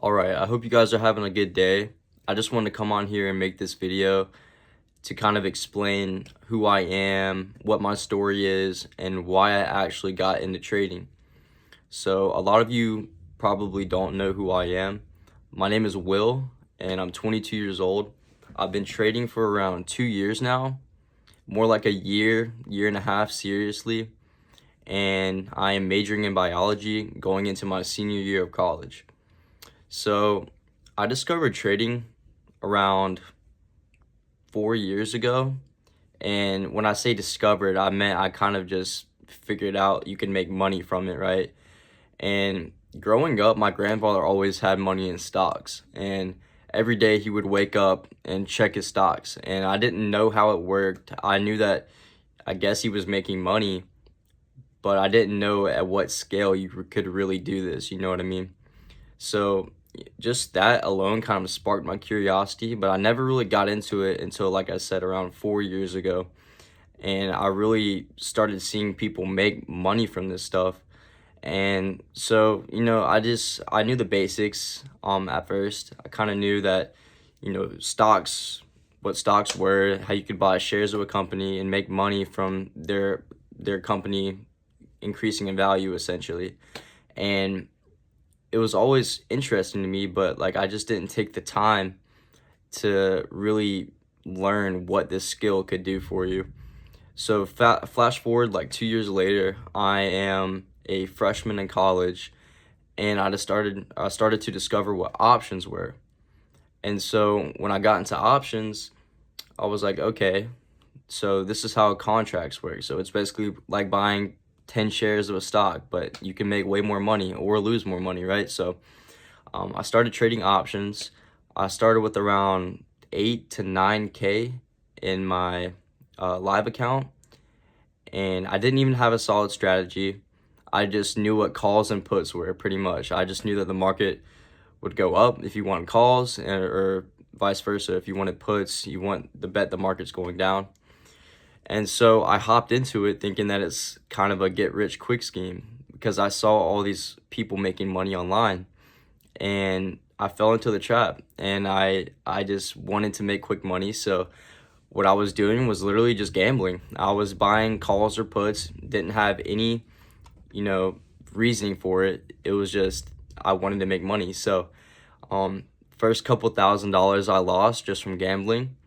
Alright, I hope you guys are having a good day. I just wanted to come on here and make this video to kind of explain who I am, what my story is, and why I actually got into trading. So a lot of you probably don't know who I am. My name is Will, and I'm 22 years old. I've been trading for around 2 years now, more like a year and a half seriously, and I am majoring in biology going into my senior year of college. So I discovered trading around 4 years ago. And when I say discovered, I meant I kind of just figured out you can make money from it, right? And growing up, my grandfather always had money in stocks. And every day he would wake up and check his stocks. And I didn't know how it worked. I knew that I guess he was making money, but I didn't know at what scale you could really do this. You know what I mean? So just that alone kind of sparked my curiosity, but I never really got into it until, like I said, around 4 years ago. And I really started seeing people make money from this stuff. And so, I knew the basics at first. I kind of knew that, stocks, what stocks were, how you could buy shares of a company and make money from their company increasing in value essentially. And it was always interesting to me, but like I just didn't take the time to really learn what this skill could do for you. So flash forward like 2 years later, I am a freshman in college, and I started to discover what options were. And so when I got into options, I was like, okay, so this is how contracts work. So it's basically like buying 10 shares of a stock, but you can make way more money or lose more money, right? So I started trading options. I started with around 8 to 9K in my live account, and I didn't even have a solid strategy. I just knew what calls and puts were pretty much. I just knew that the market would go up if you want calls, or vice versa. If you wanted puts, you want the bet the market's going down. And so I hopped into it thinking that it's kind of a get rich quick scheme because I saw all these people making money online, and I fell into the trap, and I just wanted to make quick money. So what I was doing was literally just gambling. I was buying calls or puts, didn't have any, reasoning for it. It was just I wanted to make money. So first couple $1,000s I lost just from gambling.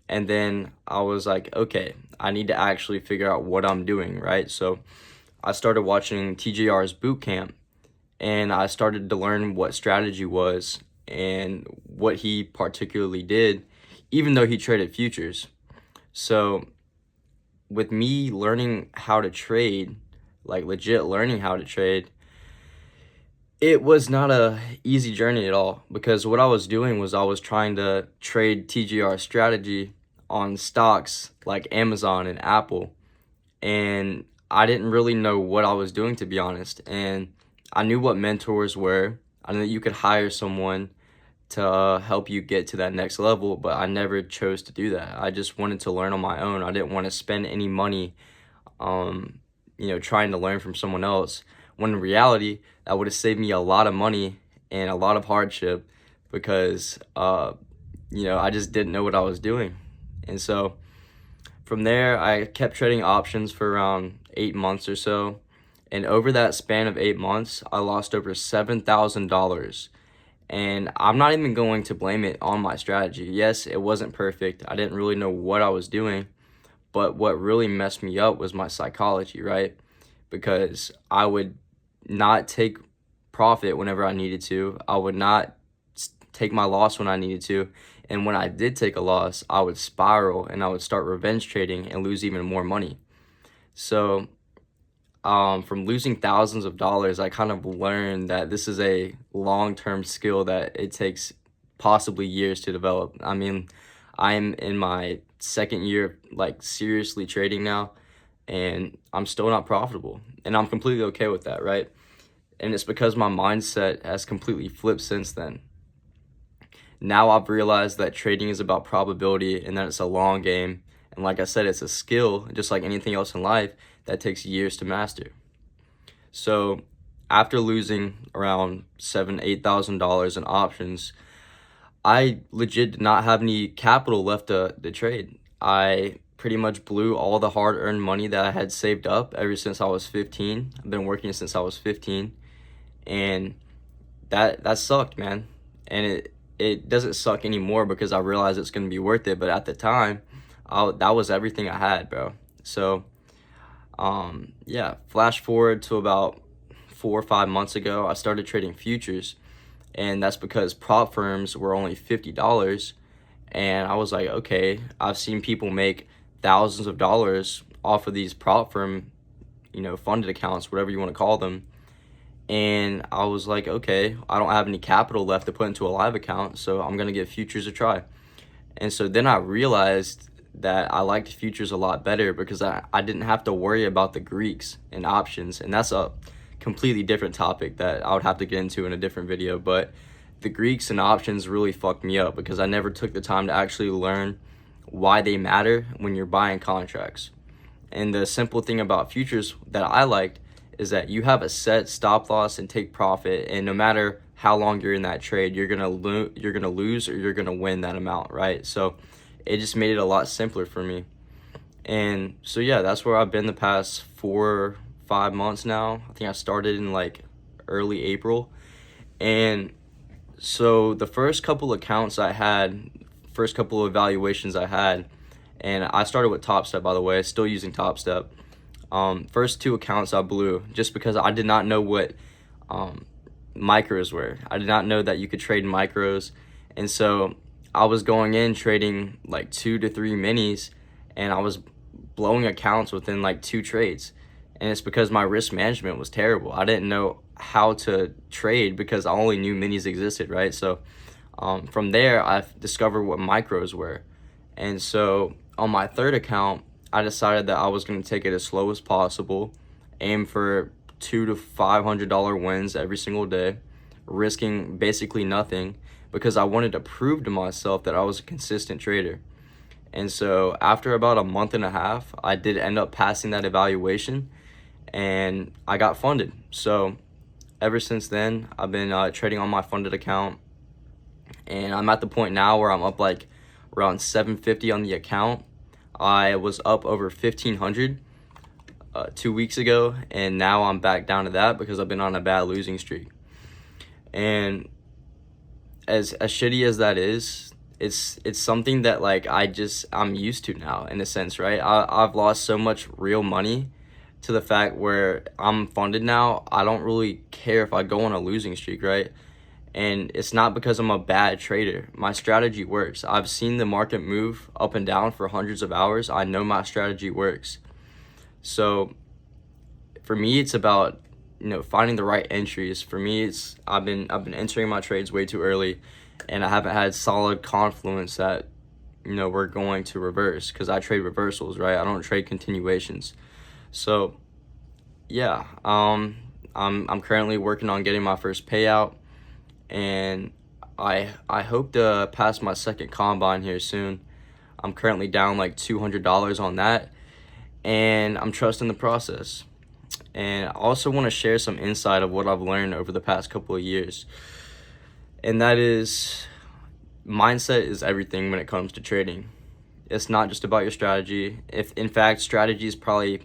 And then I was like, okay, I need to actually figure out what I'm doing, right? So I started watching TJR's boot camp, and I started to learn what strategy was and what he particularly did, even though he traded futures. So with me learning how to trade, like legit learning how to trade, it was not a easy journey at all, because what I was doing was I was trying to trade TGR strategy on stocks like Amazon and Apple, and I didn't really know what I was doing, to be honest. And I knew what mentors were. I knew that you could hire someone to help you get to that next level, but I never chose to do that. I just wanted to learn on my own. I didn't want to spend any money trying to learn from someone else, when in reality that would have saved me a lot of money and a lot of hardship, because I just didn't know what I was doing. And so from there I kept trading options for around 8 months or so, and over that span of 8 months I lost over $7,000. And I'm not even going to blame it on my strategy. Yes, it wasn't perfect. I didn't really know what I was doing, but what really messed me up was my psychology, right? Because I would not take profit whenever I needed to. I would not take my loss when I needed to. And when I did take a loss, I would spiral and I would start revenge trading and lose even more money. So from losing thousands of dollars, I kind of learned that this is a long-term skill that it takes possibly years to develop. I mean, I'm in my second year of like seriously trading now, and I'm still not profitable, and I'm completely okay with that, right? And it's because my mindset has completely flipped since then. Now I've realized that trading is about probability and that it's a long game. And like I said, it's a skill, just like anything else in life, that takes years to master. So after losing around $7,000-8,000 in options, I legit did not have any capital left to trade. I pretty much blew all the hard-earned money that I had saved up ever since I was 15. I've been working since I was 15, and that sucked, man. And it doesn't suck anymore because I realize it's gonna be worth it. But at the time, that was everything I had, bro. So yeah, flash forward to about 4 or 5 months ago, I started trading futures, and that's because prop firms were only $50. And I was like, okay, I've seen people make thousands of dollars off of these prop firm, funded accounts, whatever you want to call them. And I was like, okay, I don't have any capital left to put into a live account, so I'm gonna give futures a try. And so then I realized that I liked futures a lot better because I didn't have to worry about the Greeks and options. And that's a completely different topic that I would have to get into in a different video. But the Greeks and options really fucked me up because I never took the time to actually learn why they matter when you're buying contracts. And the simple thing about futures that I liked is that you have a set stop loss and take profit, and no matter how long you're in that trade, you're gonna lose or you're gonna win that amount, right? So it just made it a lot simpler for me. And so yeah, that's where I've been the past 4 or 5 months now. I think I started in like early April. And so the first couple accounts I had, first couple of evaluations I had, and I started with Top Step, by the way, still using Top Step. First 2 accounts I blew just because I did not know what micros were. I did not know that you could trade micros. And so I was going in trading like 2 to 3 minis, and I was blowing accounts within like 2 trades. And it's because my risk management was terrible. I didn't know how to trade because I only knew minis existed, right? So from there, I discovered what micros were. And so on my third account, I decided that I was going to take it as slow as possible, aim for $200 to $500 wins every single day, risking basically nothing because I wanted to prove to myself that I was a consistent trader. And so after about a month and a half, I did end up passing that evaluation, and I got funded. So ever since then, I've been trading on my funded account, and I'm at the point now where I'm up like around 750 on the account. I was up over 1,500 2 weeks ago, and now I'm back down to that because I've been on a bad losing streak. And as shitty as that is, it's something that like I'm used to now in a sense, right? I've lost so much real money to the fact where I'm funded now. I don't really care if I go on a losing streak, right? And it's not because I'm a bad trader. My strategy works. I've seen the market move up and down for hundreds of hours. I know my strategy works. So for me, it's about finding the right entries. For me, I've been entering my trades way too early, and I haven't had solid confluence that we're going to reverse, because I trade reversals, right? I don't trade continuations. So yeah, I'm currently working on getting my first payout, and I hope to pass my second combine here soon. I'm currently down like $200 on that, and I'm trusting the process. And I also want to share some insight of what I've learned over the past couple of years, and that is mindset is everything when it comes to trading. It's not just about your strategy. If in fact strategy is probably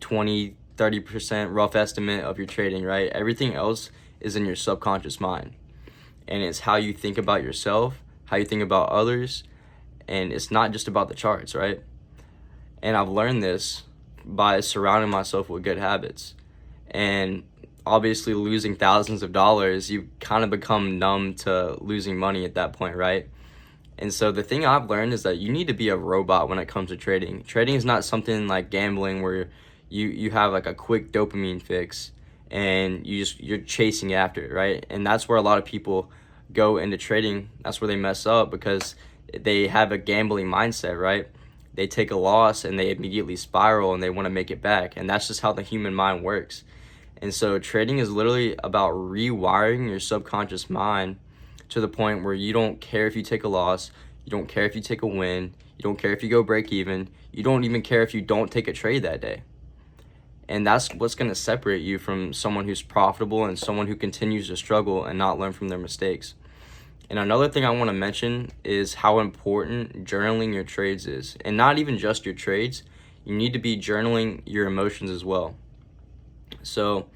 20-30% rough estimate of your trading, right? Everything else is in your subconscious mind, and it's how you think about yourself, how you think about others, and it's not just about the charts, right? And I've learned this by surrounding myself with good habits. And obviously losing thousands of dollars, you kind of become numb to losing money at that point, right? And so the thing I've learned is that you need to be a robot when it comes to trading. Trading is not something like gambling where you have like a quick dopamine fix and you're chasing after it, right? And that's where a lot of people go into trading. That's where they mess up, because they have a gambling mindset, right? They take a loss and they immediately spiral and they want to make it back. And that's just how the human mind works. And so trading is literally about rewiring your subconscious mind to the point where you don't care if you take a loss, you don't care if you take a win, you don't care if you go break even, you don't even care if you don't take a trade that day. And that's what's going to separate you from someone who's profitable and someone who continues to struggle and not learn from their mistakes. And another thing I want to mention is how important journaling your trades is. And not even just your trades, you need to be journaling your emotions as well. So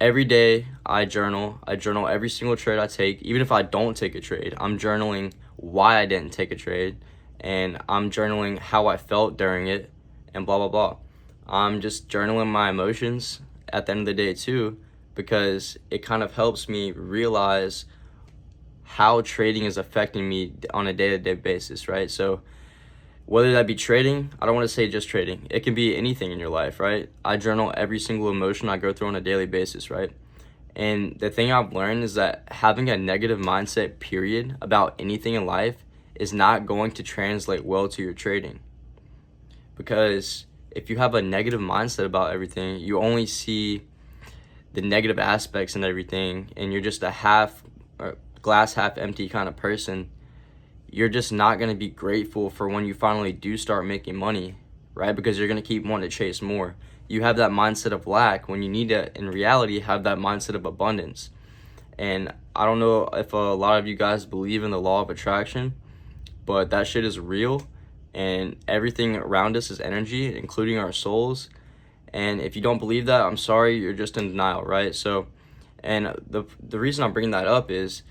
every day I journal every single trade I take. Even if I don't take a trade, I'm journaling why I didn't take a trade, and I'm journaling how I felt during it, and blah, blah, blah. I'm just journaling my emotions at the end of the day too, because it kind of helps me realize how trading is affecting me on a day-to-day basis, right? So whether that be trading, I don't want to say just trading. It can be anything in your life, right? I journal every single emotion I go through on a daily basis, right? And the thing I've learned is that having a negative mindset, period, about anything in life is not going to translate well to your trading. Because if you have a negative mindset about everything, you only see the negative aspects in everything, and you're just a glass half empty kind of person, you're just not going to be grateful for when you finally do start making money, right? Because you're going to keep wanting to chase more. You have that mindset of lack when you need to, in reality, have that mindset of abundance. And I don't know if a lot of you guys believe in the law of attraction, but that shit is real, and everything around us is energy, including our souls. And if you don't believe that, I'm sorry, you're just in denial, right? So, and the reason I'm bringing that up is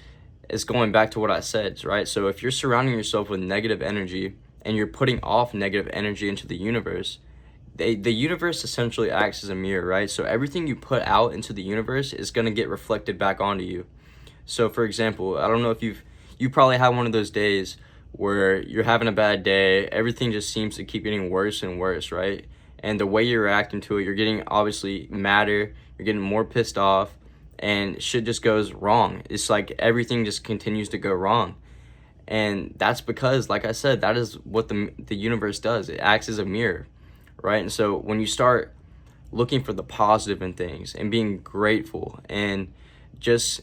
going back to what I said, right? So if you're surrounding yourself with negative energy and you're putting off negative energy into the universe, the universe essentially acts as a mirror, right? So everything you put out into the universe is going to get reflected back onto you. So for example, I don't know if you probably have one of those days where you're having a bad day, everything just seems to keep getting worse and worse, right? And the way you're reacting to it, you're getting obviously madder, you're getting more pissed off, and shit just goes wrong. It's like everything just continues to go wrong. And that's because, like I said, that is what the universe does. It acts as a mirror, right? And so when you start looking for the positive in things and being grateful and just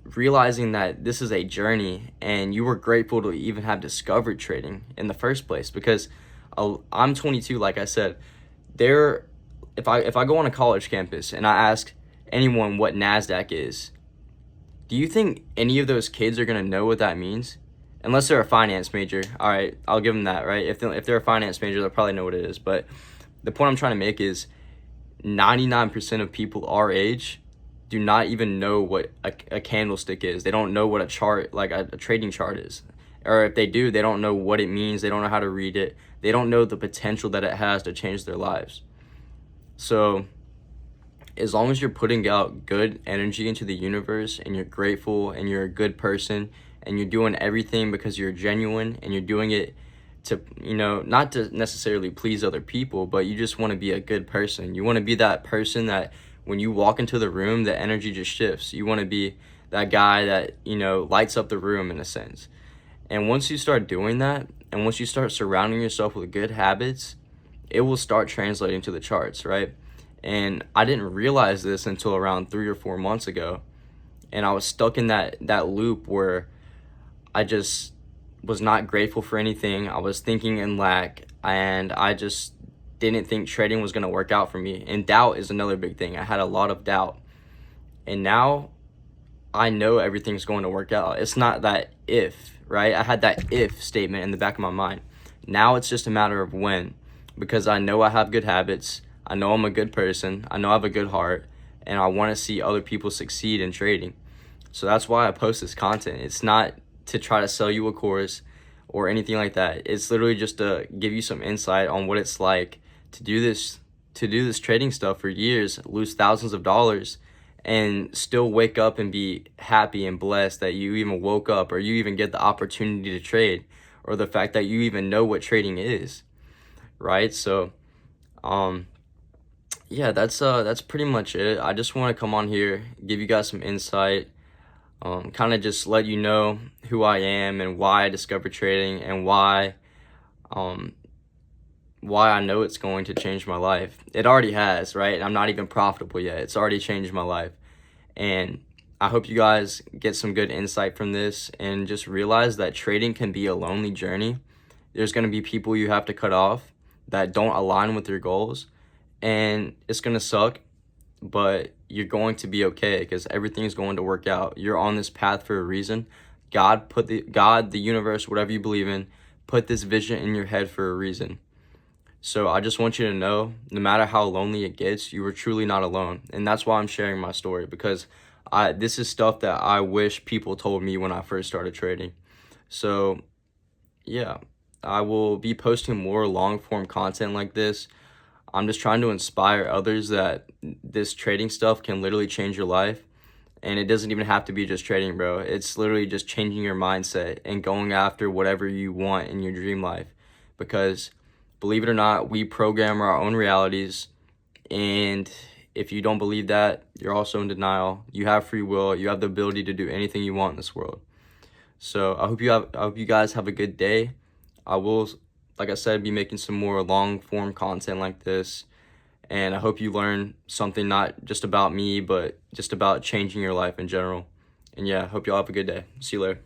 realizing that this is a journey, and you were grateful to even have discovered trading in the first place, because I'm 22, like I said. If I go on a college campus and I ask anyone what NASDAQ is, do you think any of those kids are going to know what that means? Unless they're a finance major. All right, I'll give them that, right? If they're a finance major, they'll probably know what it is. But the point I'm trying to make is 99% of people our age do not even know what a candlestick is. They don't know what a chart, like a trading chart is. Or if they do, they don't know what it means. They don't know how to read it. They don't know the potential that it has to change their lives. So as long as you're putting out good energy into the universe, and you're grateful, and you're a good person, and you're doing everything because you're genuine, and you're doing it to, not to necessarily please other people, but you just want to be a good person. You want to be that person that when you walk into the room, the energy just shifts. You want to be that guy that, lights up the room in a sense. And once you start doing that, and once you start surrounding yourself with good habits, it will start translating to the charts, right? And I didn't realize this until around 3 or 4 months ago. And I was stuck in that loop where I just was not grateful for anything. I was thinking in lack, and I just didn't think trading was going to work out for me. And doubt is another big thing. I had a lot of doubt. And now I know everything's going to work out. It's not that if, right? I had that if statement in the back of my mind. Now it's just a matter of when, because I know I have good habits. I know I'm a good person. I know I have a good heart, and I want to see other people succeed in trading. So that's why I post this content. It's not to try to sell you a course or anything like that. It's literally just to give you some insight on what it's like to do this trading stuff for years, lose thousands of dollars, and still wake up and be happy and blessed that you even woke up, or you even get the opportunity to trade, or the fact that you even know what trading is, right? So yeah, that's pretty much it. I just want to come on here, give you guys some insight, kind of just let you know who I am and why I discovered trading, and why I know it's going to change my life. It already has, right? I'm not even profitable yet. It's already changed my life. And I hope you guys get some good insight from this, and just realize that trading can be a lonely journey. There's going to be people you have to cut off that don't align with your goals. and it's gonna suck, but you're going to be okay because everything is going to work out. You're on this path for a reason. God, the universe, whatever you believe in, put this vision in your head for a reason. So I just want you to know, no matter how lonely it gets, you are truly not alone. And that's why I'm sharing my story, because this is stuff that I wish people told me when I first started trading. So yeah, I will be posting more long form content like this. I'm just trying to inspire others that this trading stuff can literally change your life. And it doesn't even have to be just trading, bro. It's literally just changing your mindset and going after whatever you want in your dream life. Because believe it or not, we program our own realities. And if you don't believe that, you're also in denial. You have free will. You have the ability to do anything you want in this world. So I hope you guys have a good day. I will, like I said, be making some more long form content like this. And I hope you learn something not just about me, but just about changing your life in general. And yeah, hope y'all have a good day. See you later.